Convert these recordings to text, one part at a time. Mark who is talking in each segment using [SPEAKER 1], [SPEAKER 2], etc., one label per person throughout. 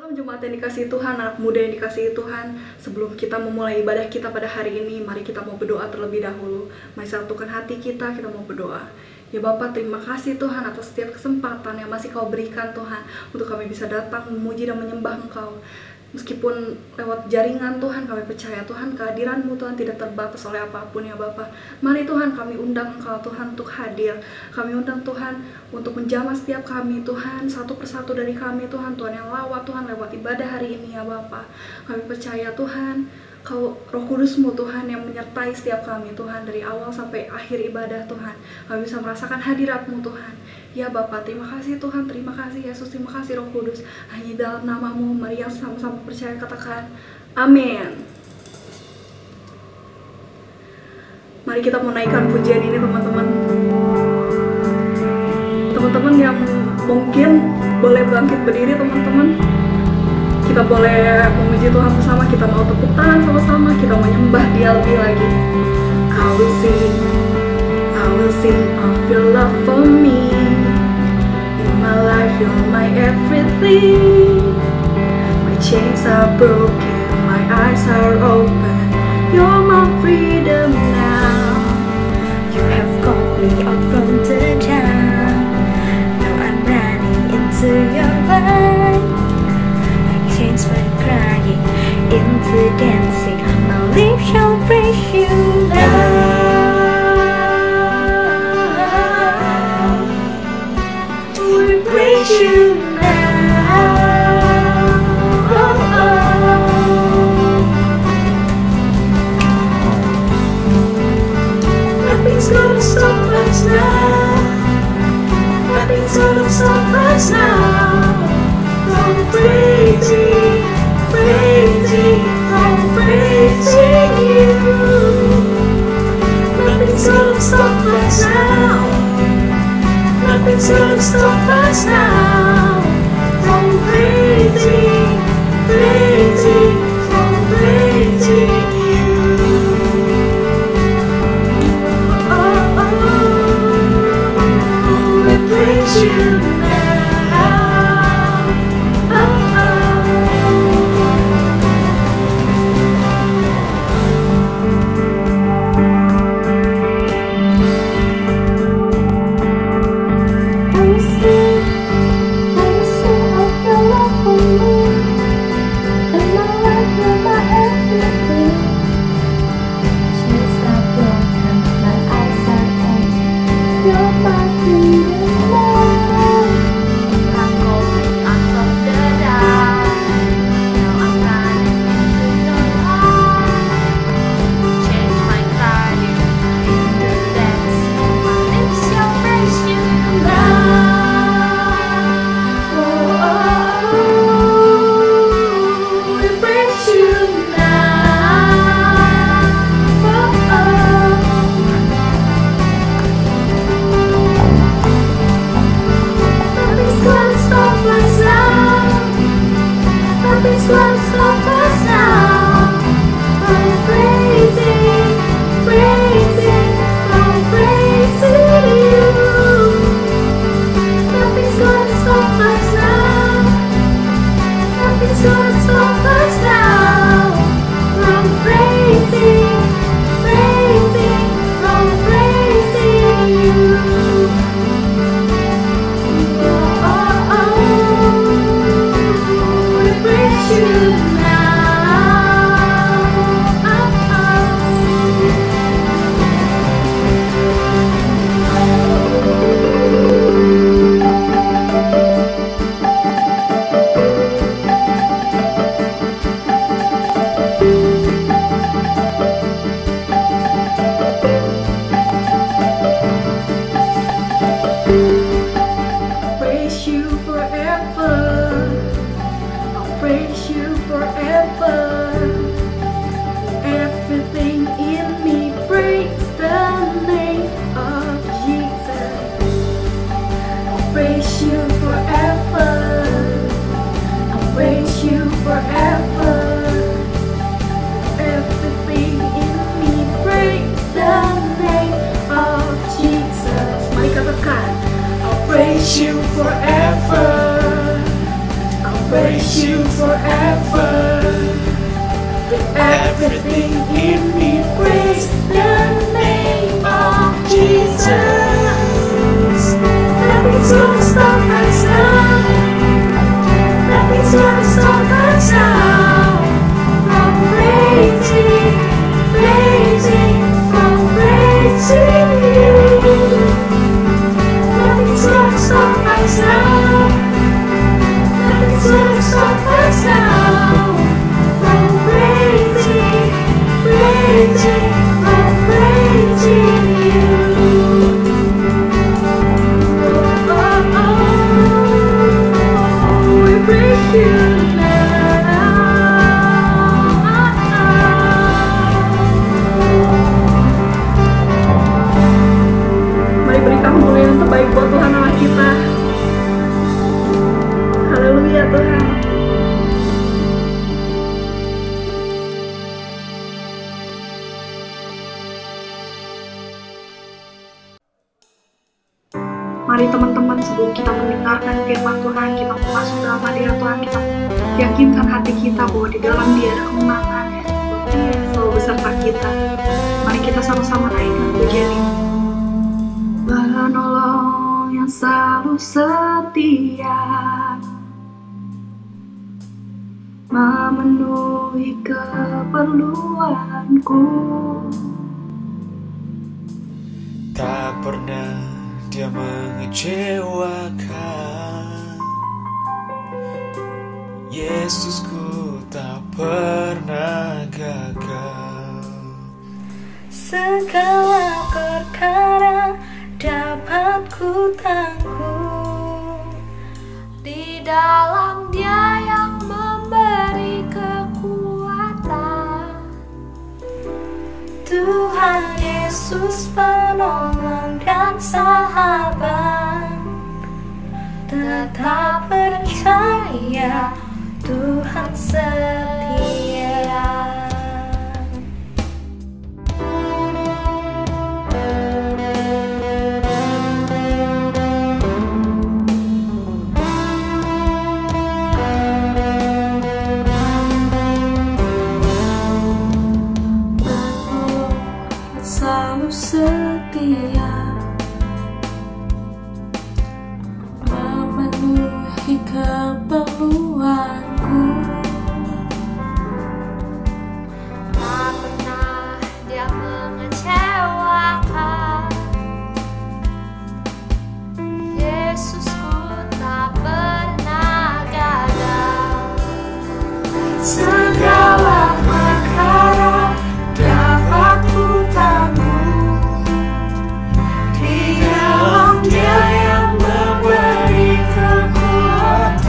[SPEAKER 1] Shalom jemaat yang dikasihi Tuhan, anak muda yang dikasihi Tuhan. Sebelum kita memulai ibadah kita pada hari ini, mari kita mau berdoa terlebih dahulu. Mari satukan hati kita mau berdoa. Ya Bapa, terima kasih Tuhan atas setiap kesempatan yang masih Kau berikan Tuhan, untuk kami bisa datang memuji dan menyembah Engkau. Meskipun lewat jaringan Tuhan, kami percaya Tuhan kehadiran-Mu Tuhan tidak terbatas oleh apapun ya Bapa. Mari Tuhan kami undang Engkau Tuhan untuk hadir. Kami undang Tuhan untuk menjamah setiap kami Tuhan, satu persatu dari kami Tuhan yang lawat Tuhan lewat ibadah hari ini ya Bapa. Kami percaya Tuhan Kau Roh Kudus-Mu Tuhan yang menyertai setiap kami Tuhan, dari awal sampai akhir ibadah Tuhan. Kami bisa merasakan hadirat-Mu Tuhan. Ya Bapa, terima kasih Tuhan, terima kasih Yesus, terima kasih Roh Kudus. Hanya dalam nama-Mu, mari yang sama-sama percaya katakan amin. Mari kita mau naikkan pujian ini teman-teman. Teman-teman yang mungkin boleh bangkit berdiri teman-teman. Kita boleh memuji Tuhan bersama, kita mau tepuk tangan sama-sama, kita menyembah Dia lebih lagi. I will sing of your love for me. In my life you're my everything. My chains are broken, my eyes are open. You're my freedom now.
[SPEAKER 2] You have called me out from the dark. Now I'm running into your light. Chains were crying into dancing. My lips shall praise you now. We praise you now. Oh, oh. Nothing's gonna stop us now. Nothing's gonna stop us now. From praising, praising, from praising you. Nothing's gonna stop us now. Nothing's gonna stop us now. From praising, praising, from praising you. Oh, oh, we praise you now.
[SPEAKER 1] Praise you forever.
[SPEAKER 3] praise you forever. Everything in me praise the name of Jesus. Nothing's gonna stop us now. Nothing's gonna stop us now from praising, from praising you. Nothing's gonna stop us now. Nothing's gonna stop us now from praising, from praising you. Oh, oh, oh, we praise you now.
[SPEAKER 1] Mari berikan kemuliaan yang terbaik buat Tuhan Allah kita. Haleluya Tuhan. Mari teman-teman, sebelum kita mendengarkan firman Tuhan, kita mau masuk dalam hadirat Tuhan, kita yakinkan hati kita bahwa di dalam Dia ada kemenangan, Dia selalu beserta kita. Mari kita sama-sama naikkan pujian ini. Penolong yang selalu setia, memenuhi keperluanku.
[SPEAKER 3] Tak pernah Dia mengecewakan. Yesusku tak pernah gagal.
[SPEAKER 2] Segala perkara dapat ku tanggung
[SPEAKER 4] Di dalam Dia yang memberi kekuatan.
[SPEAKER 2] Tuhan Yesus penolong dan sahabat. Tetap percaya Tuhan setia.
[SPEAKER 4] Selalu setia, memenuhi keperluanku. Tak pernah Dia mengecewakan. Yesusku tak pernah gagal.
[SPEAKER 3] Segala perkara dapat ku tanggung. Di dalam Dia yang memberi kekuatan.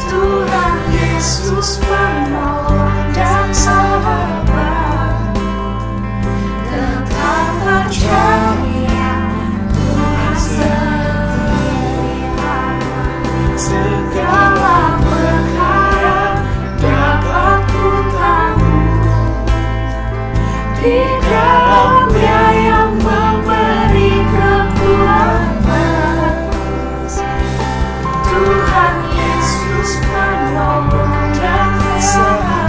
[SPEAKER 3] Tuhan Yesus penolong dan sahabat. Tetap percaya Tuhan setia. Segala perkara dapat ku tanggung. Di dalam Dia yang memberi kekuatan. Tuhan Yesus penolong dan sahabat.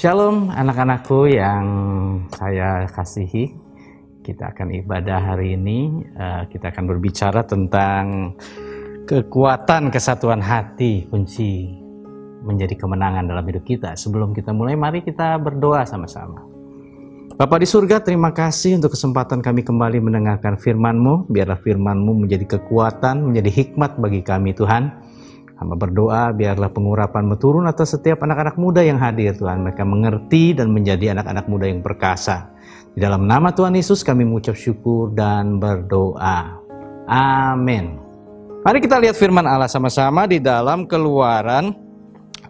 [SPEAKER 5] Shalom anak-anakku yang saya kasihi. Kita akan ibadah hari ini. Kita akan berbicara tentang kekuatan kesatuan hati, kunci menjadi kemenangan dalam hidup kita. Sebelum kita mulai, mari kita berdoa sama-sama. Bapa di surga, terima kasih untuk kesempatan kami kembali mendengarkan firman-Mu. Biarlah firman-Mu menjadi kekuatan, menjadi hikmat bagi kami Tuhan. Hamba berdoa biarlah pengurapan-Mu turun atas setiap anak-anak muda yang hadir Tuhan. Mereka mengerti dan menjadi anak-anak muda yang perkasa. Di dalam nama Tuhan Yesus kami mengucap syukur dan berdoa. Amin. Mari kita lihat firman Allah sama-sama di dalam Keluaran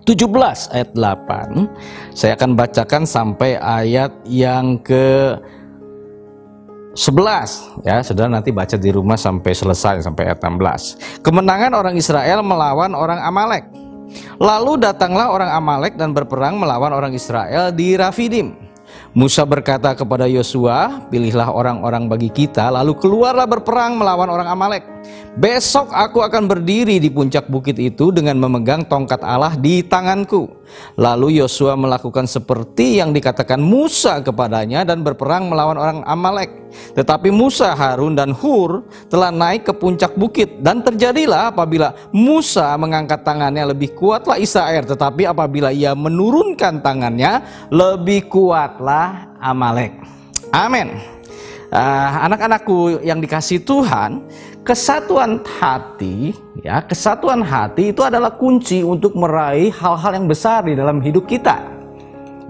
[SPEAKER 5] 17 ayat 8. Saya akan bacakan sampai ayat yang ke 11 ya, saudara nanti baca di rumah sampai selesai sampai ayat 16. Kemenangan orang Israel melawan orang Amalek. Lalu datanglah orang Amalek dan berperang melawan orang Israel di Rafidim. Musa berkata kepada Yosua, pilihlah orang-orang bagi kita, lalu keluarlah berperang melawan orang Amalek. Besok aku akan berdiri di puncak bukit itu dengan memegang tongkat Allah di tanganku. Lalu Yosua melakukan seperti yang dikatakan Musa kepadanya dan berperang melawan orang Amalek. Tetapi Musa, Harun dan Hur telah naik ke puncak bukit. Dan terjadilah apabila Musa mengangkat tangannya lebih kuatlah Israel, tetapi apabila ia menurunkan tangannya lebih kuatlah Amalek. Amin. Anak-anakku yang dikasihi Tuhan, kesatuan hati ya, kesatuan hati itu adalah kunci untuk meraih hal-hal yang besar di dalam hidup kita.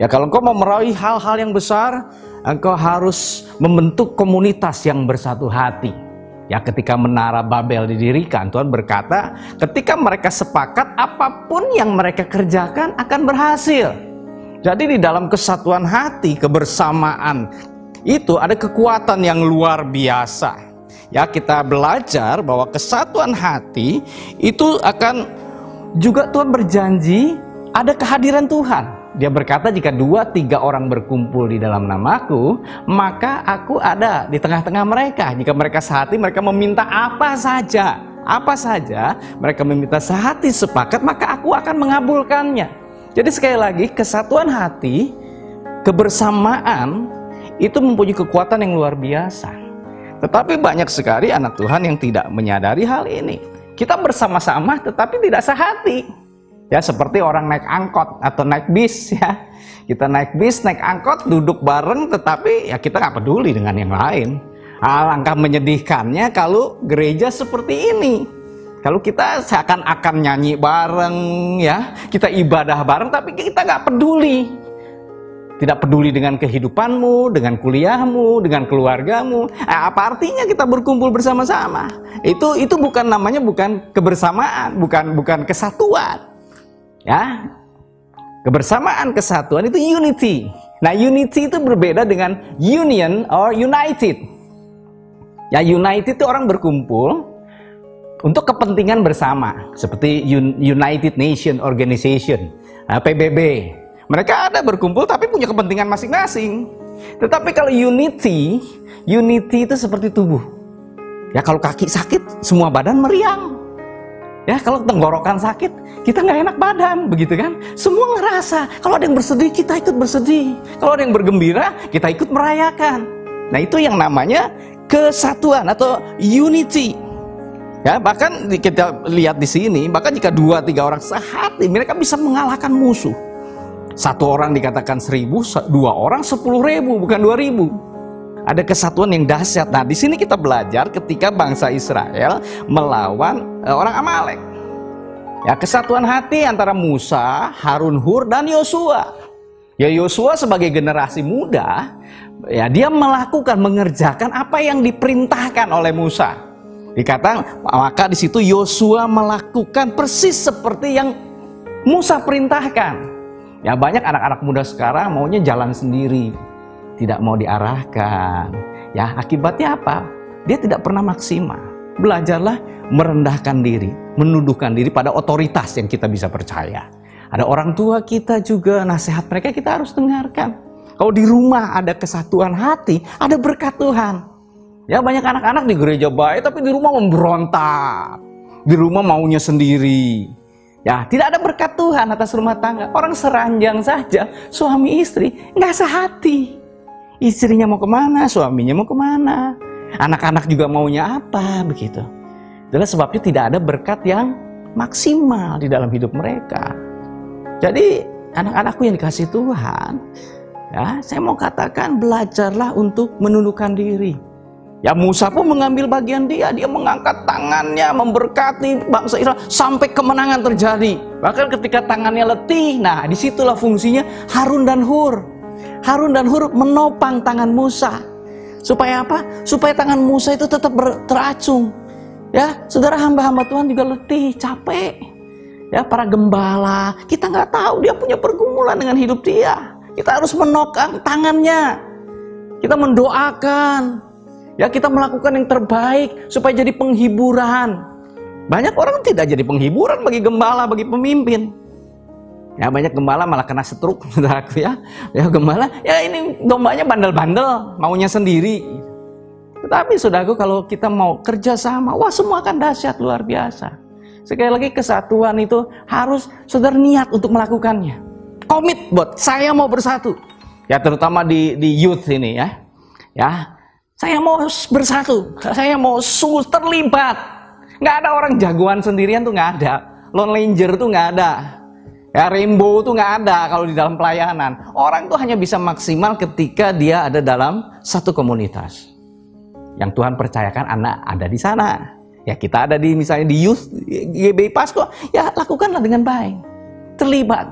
[SPEAKER 5] Ya, kalau engkau mau meraih hal-hal yang besar, engkau harus membentuk komunitas yang bersatu hati. Ya, ketika menara Babel didirikan, Tuhan berkata, ketika mereka sepakat, apapun yang mereka kerjakan akan berhasil. Jadi di dalam kesatuan hati, kebersamaan itu ada kekuatan yang luar biasa. Ya, kita belajar bahwa kesatuan hati itu akan juga Tuhan berjanji ada kehadiran Tuhan. Dia berkata, jika 2-3 orang berkumpul di dalam namaku, maka aku ada di tengah-tengah mereka. Jika mereka sehati, mereka meminta apa saja, mereka meminta sehati sepakat, maka aku akan mengabulkannya. Jadi sekali lagi, kesatuan hati, kebersamaan itu mempunyai kekuatan yang luar biasa. Tetapi banyak sekali anak Tuhan yang tidak menyadari hal ini. Kita bersama-sama tetapi tidak sehati. Ya, seperti orang naik angkot atau naik bis ya. Kita naik bis, naik angkot, duduk bareng tetapi ya kita nggak peduli dengan yang lain. Alangkah menyedihkannya kalau gereja seperti ini. Kalau kita seakan-akan nyanyi bareng ya, kita ibadah bareng tapi kita nggak peduli. Tidak peduli dengan kehidupanmu, dengan kuliahmu, dengan keluargamu. Apa artinya kita berkumpul bersama-sama? Itu bukan namanya, bukan kebersamaan, bukan kesatuan. Ya, kebersamaan, kesatuan itu unity. Nah, unity itu berbeda dengan union or united. Ya, united itu orang berkumpul untuk kepentingan bersama, seperti United Nation Organization, PBB. Mereka ada berkumpul tapi punya kepentingan masing-masing. Tetapi kalau unity itu seperti tubuh. Ya, kalau kaki sakit, semua badan meriang. Ya, kalau tenggorokan sakit, kita nggak enak badan, begitu kan? Semua ngerasa. Kalau ada yang bersedih, kita ikut bersedih. Kalau ada yang bergembira, kita ikut merayakan. Nah, itu yang namanya kesatuan atau unity. Ya, bahkan kita lihat di sini, bahkan jika 2-3 orang sehati, mereka bisa mengalahkan musuh. 1 orang dikatakan 1000, 2 orang 10.000, bukan 2000. Ada kesatuan yang dahsyat. Nah, di sini kita belajar ketika bangsa Israel melawan orang Amalek. Ya, kesatuan hati antara Musa, Harun, Hur, dan Yosua. Ya, Yosua sebagai generasi muda, ya dia mengerjakan apa yang diperintahkan oleh Musa. Dikatakan, maka di situ Yosua melakukan persis seperti yang Musa perintahkan. Ya, banyak anak-anak muda sekarang maunya jalan sendiri, tidak mau diarahkan. Ya, akibatnya apa? Dia tidak pernah maksimal. Belajarlah merendahkan diri, menundukkan diri pada otoritas yang kita bisa percaya. Ada orang tua kita juga, nasihat mereka kita harus dengarkan. Kalau di rumah ada kesatuan hati, ada berkat Tuhan. Ya, banyak anak-anak di gereja baik tapi di rumah memberontak. Di rumah maunya sendiri. Ya, tidak ada berkat Tuhan atas rumah tangga. Orang seranjang saja, suami istri nggak sehati. Istrinya mau kemana, suaminya mau kemana, anak-anak juga maunya apa, begitu. Itulah sebabnya tidak ada berkat yang maksimal di dalam hidup mereka. Jadi anak-anakku yang dikasih Tuhan, ya, saya mau katakan belajarlah untuk menundukkan diri. Ya, Musa pun mengambil bagian dia mengangkat tangannya, memberkati bangsa Israel sampai kemenangan terjadi. Bahkan ketika tangannya letih, nah disitulah fungsinya Harun dan Hur. Harun dan Hur menopang tangan Musa. Supaya apa? Supaya tangan Musa itu tetap teracung. Ya, saudara, hamba-hamba Tuhan juga letih, capek. Ya, para gembala, kita nggak tahu dia punya pergumulan dengan hidup dia. Kita harus menopang tangannya. Kita mendoakan. Ya, kita melakukan yang terbaik supaya jadi penghiburan. Banyak orang tidak jadi penghiburan bagi gembala, bagi pemimpin. Ya, banyak gembala malah kena stroke, saudaraku ya. Ya, gembala, ya ini dombanya bandel-bandel, maunya sendiri. Tetapi saudaraku, kalau kita mau kerja sama, wah semua akan dahsyat luar biasa. Sekali lagi, kesatuan itu harus saudara niat untuk melakukannya. Komit buat saya mau bersatu. Ya, terutama di youth ini ya. Ya, saya mau bersatu, saya mau sungguh terlibat. Nggak ada orang jagoan sendirian tuh nggak ada. Lone Ranger tuh nggak ada. Ya, Rainbow tuh nggak ada kalau di dalam pelayanan. Orang tuh hanya bisa maksimal ketika dia ada dalam satu komunitas. Yang Tuhan percayakan anak ada di sana. Ya, kita ada di misalnya di youth, GBI Pasko. Ya, lakukanlah dengan baik. Terlibat.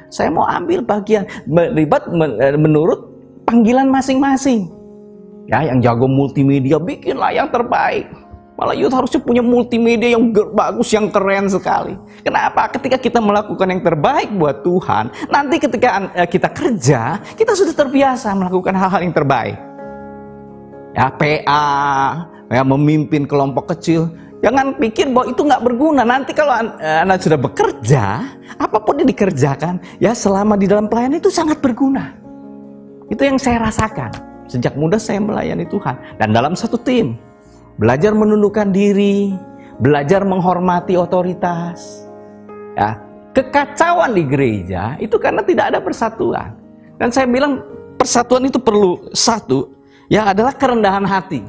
[SPEAKER 5] Saya mau ambil bagian. Terlibat menurut panggilan masing-masing. Ya, yang jago multimedia, bikinlah yang terbaik. Malah youth harusnya punya multimedia yang bagus, yang keren sekali. Kenapa? Ketika kita melakukan yang terbaik buat Tuhan, nanti ketika kita kerja, kita sudah terbiasa melakukan hal-hal yang terbaik. Ya, PA, ya, memimpin kelompok kecil. Jangan pikir bahwa itu nggak berguna. Nanti kalau Anda sudah bekerja, apapun yang dikerjakan, ya selama di dalam pelayanan itu sangat berguna. Itu yang saya rasakan. Sejak muda saya melayani Tuhan. Dan dalam satu tim, belajar menundukkan diri, belajar menghormati otoritas. Ya, kekacauan di gereja itu karena tidak ada persatuan. Dan saya bilang persatuan itu perlu satu, yang adalah kerendahan hati.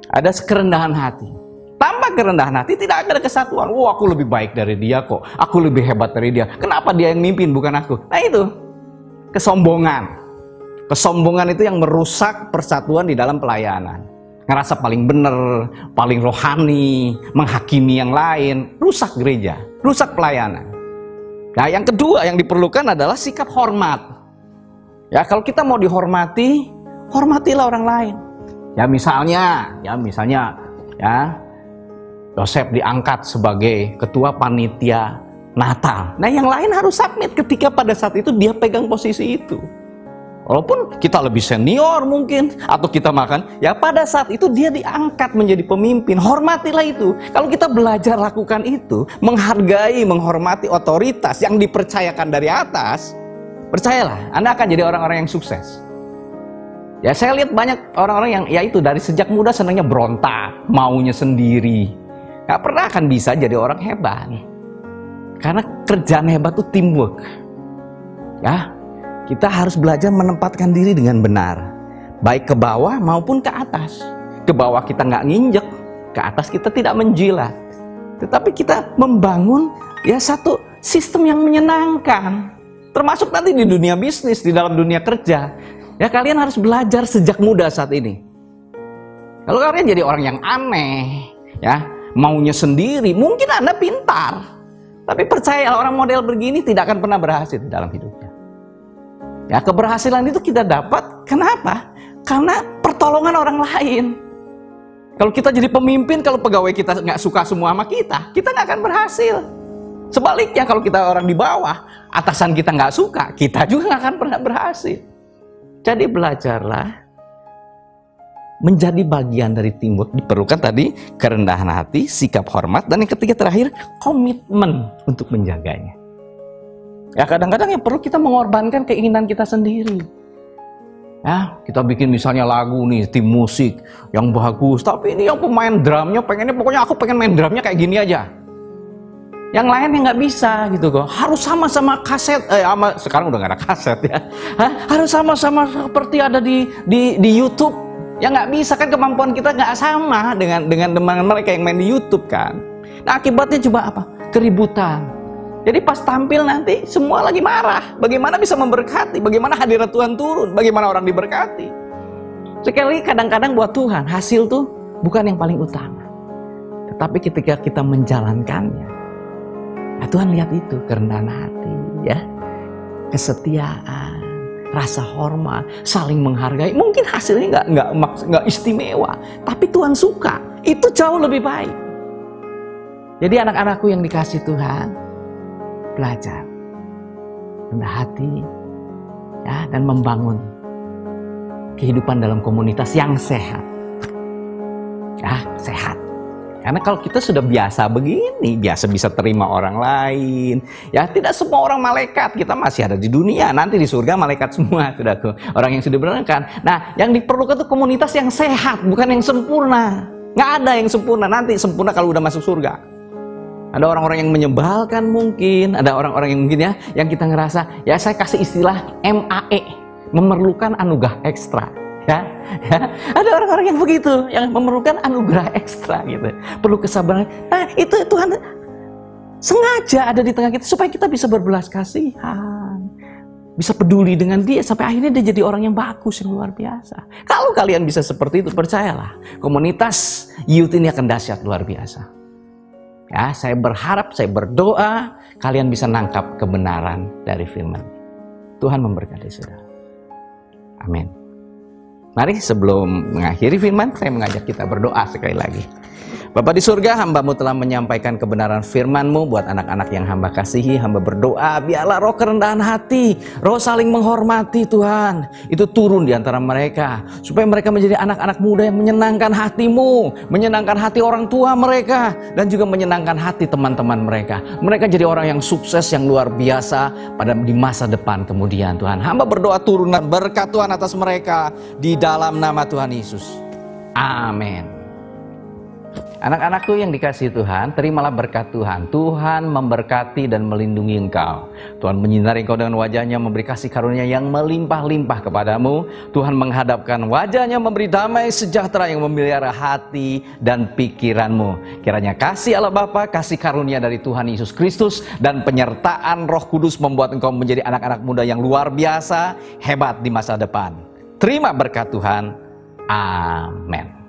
[SPEAKER 5] Ada kerendahan hati. Tanpa kerendahan hati tidak ada kesatuan. Oh, aku lebih baik dari dia kok. Aku lebih hebat dari dia. Kenapa dia yang mimpin bukan aku? Nah itu, kesombongan. Kesombongan itu yang merusak persatuan di dalam pelayanan. Ngerasa paling benar, paling rohani, menghakimi yang lain, rusak gereja, rusak pelayanan. Nah, yang kedua yang diperlukan adalah sikap hormat. Ya, kalau kita mau dihormati, hormatilah orang lain. Ya, misalnya, ya, Yosef diangkat sebagai ketua panitia Natal. Nah, yang lain harus submit ketika pada saat itu dia pegang posisi itu. Walaupun kita lebih senior mungkin, atau kita makan, ya pada saat itu dia diangkat menjadi pemimpin, hormatilah itu. Kalau kita belajar lakukan itu, menghargai, menghormati otoritas yang dipercayakan dari atas, percayalah, Anda akan jadi orang-orang yang sukses. Ya, saya lihat banyak orang-orang yang, ya itu, dari sejak muda senangnya berontak, maunya sendiri. Gak pernah akan bisa jadi orang hebat. Karena kerjaan hebat itu teamwork. Ya, kita harus belajar menempatkan diri dengan benar, baik ke bawah maupun ke atas. Ke bawah kita nggak nginjek, ke atas kita tidak menjilat. Tetapi kita membangun ya satu sistem yang menyenangkan. Termasuk nanti di dunia bisnis, di dalam dunia kerja. Ya, kalian harus belajar sejak muda saat ini. Kalau kalian jadi orang yang aneh, ya maunya sendiri, mungkin Anda pintar. Tapi percaya, orang model begini tidak akan pernah berhasil di dalam hidupnya. Ya, keberhasilan itu kita dapat, kenapa? Karena pertolongan orang lain. Kalau kita jadi pemimpin, kalau pegawai kita nggak suka semua sama kita nggak akan berhasil. Sebaliknya, kalau kita orang di bawah, atasan kita nggak suka, kita juga nggak akan pernah berhasil. Jadi belajarlah menjadi bagian dari teamwork. Diperlukan tadi kerendahan hati, sikap hormat, dan yang ketiga terakhir, komitmen untuk menjaganya. Ya, kadang-kadang yang perlu kita mengorbankan keinginan kita sendiri. Ya, kita bikin misalnya lagu nih, tim musik yang bagus, tapi ini yang pemain drumnya pengennya, pokoknya aku pengen main drumnya kayak gini aja. Yang lainnya nggak bisa gitu kok. Harus sama-sama kaset. Sekarang udah nggak ada kaset ya. Harus sama-sama seperti ada di YouTube. Ya nggak bisa kan, kemampuan kita nggak sama dengan teman mereka yang main di YouTube kan. Nah akibatnya coba apa? Keributan. Jadi pas tampil nanti semua lagi marah. Bagaimana bisa memberkati? Bagaimana hadirat Tuhan turun? Bagaimana orang diberkati? Sekali kadang-kadang buat Tuhan hasil tuh bukan yang paling utama. Tetapi ketika kita menjalankannya, nah Tuhan lihat itu kerendahan hati, ya, kesetiaan, rasa hormat, saling menghargai. Mungkin hasilnya nggak istimewa, tapi Tuhan suka. Itu jauh lebih baik. Jadi anak-anakku yang dikasih Tuhan, belajar rendah hati, ya, dan membangun kehidupan dalam komunitas yang sehat, ya, sehat. Karena kalau kita sudah biasa begini, biasa bisa terima orang lain, ya tidak semua orang malaikat, kita masih ada di dunia, nanti di surga malaikat semua, saudaraku, orang yang sudah berangkat. Nah, yang diperlukan itu komunitas yang sehat, bukan yang sempurna. Nggak ada yang sempurna, nanti sempurna kalau udah masuk surga. Ada orang-orang yang menyebalkan mungkin, ada orang-orang yang mungkin ya, yang kita ngerasa, ya saya kasih istilah MAE, memerlukan anugerah ekstra. Ya, ada orang-orang yang begitu, yang memerlukan anugerah ekstra gitu, perlu kesabaran. Nah itu Tuhan sengaja ada di tengah kita supaya kita bisa berbelas kasihan, bisa peduli dengan dia sampai akhirnya dia jadi orang yang bagus, yang luar biasa. Kalau kalian bisa seperti itu, percayalah komunitas youth ini akan dahsyat luar biasa. Ya, saya berharap, saya berdoa kalian bisa nangkap kebenaran dari firman. Tuhan memberkati saudara. Amin. Mari sebelum mengakhiri firman, saya mengajak kita berdoa sekali lagi. Bapa di surga, hamba-Mu telah menyampaikan kebenaran firman-Mu buat anak-anak yang hamba kasihi. Hamba berdoa, biarlah roh kerendahan hati, roh saling menghormati Tuhan, itu turun di antara mereka. Supaya mereka menjadi anak-anak muda yang menyenangkan hati-Mu, menyenangkan hati orang tua mereka, dan juga menyenangkan hati teman-teman mereka. Mereka jadi orang yang sukses, yang luar biasa di masa depan kemudian Tuhan. Hamba berdoa turunan berkat Tuhan atas mereka di dalam nama Tuhan Yesus. Amin. Anak-anakku yang dikasihi Tuhan, terimalah berkat Tuhan. Tuhan memberkati dan melindungi engkau. Tuhan menyinari engkau dengan wajahnya, memberi kasih karunia yang melimpah-limpah kepadamu. Tuhan menghadapkan wajahnya, memberi damai sejahtera yang memelihara hati dan pikiranmu. Kiranya kasih Allah Bapa, kasih karunia dari Tuhan Yesus Kristus, dan penyertaan Roh Kudus membuat engkau menjadi anak-anak muda yang luar biasa, hebat di masa depan. Terima berkat Tuhan. Amin.